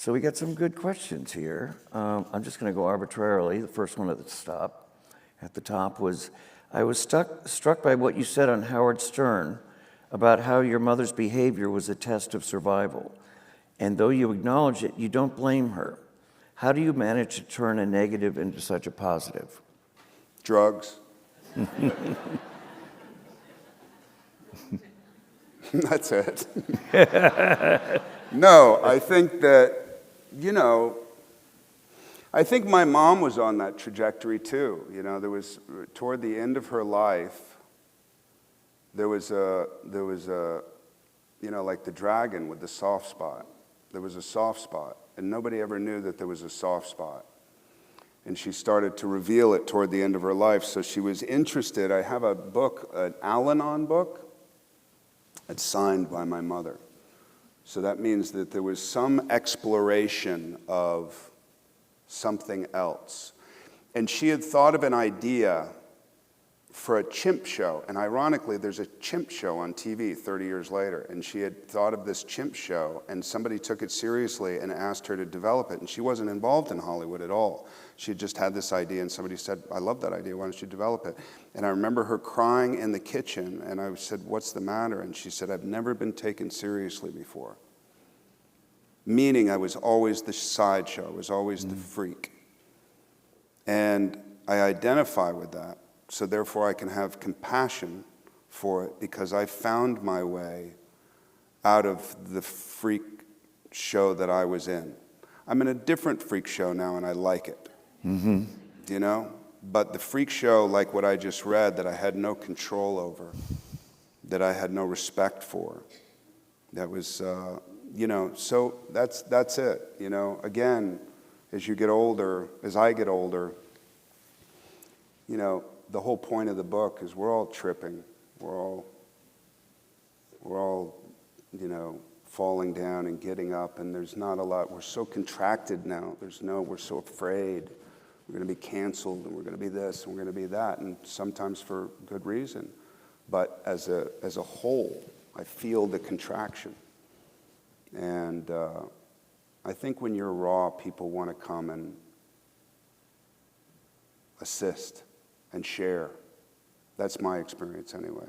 So we got some good questions here. I'm just going to go arbitrarily. The first one at the top was, I was struck by what you said on Howard Stern about how your mother's behavior was a test of survival. And though you acknowledge it, you don't blame her. How do you manage to turn a negative into such a positive? Drugs. That's it. No, I think that, I think my mom was on that trajectory too. There was, toward the end of her life, there was a, like the dragon with the soft spot. There was a soft spot, and nobody ever knew that there was a soft spot. And she started to reveal it toward the end of her life. So she was interested. I have a book, an Al-Anon book. It's signed by my mother. So that means that there was some exploration of something else. And she had thought of an idea for a chimp show. And ironically, there's a chimp show on TV 30 years later. And she had thought of this chimp show, and somebody took it seriously and asked her to develop it. And she wasn't involved in Hollywood at all. She had just had this idea, and somebody said, I love that idea, why don't you develop it? And I remember her crying in the kitchen, and I said, what's the matter? And she said, I've never been taken seriously before. Meaning I was always the sideshow, I was always the freak. And I identify with that. So therefore I can have compassion for it because I found my way out of the freak show that I was in. I'm in a different freak show now and I like it. Mm-hmm. But the freak show, like what I just read, that I had no control over, that I had no respect for, that was, so that's it. Again, as you get older, as I get older, the whole point of the book is we're all tripping. We're all, falling down and getting up, and there's not a lot. We're so contracted now. We're so afraid. We're going to be canceled, and we're going to be this, and we're going to be that, and sometimes for good reason. But as a whole, I feel the contraction. And I think when you're raw, people want to come and assist and share. That's my experience anyway.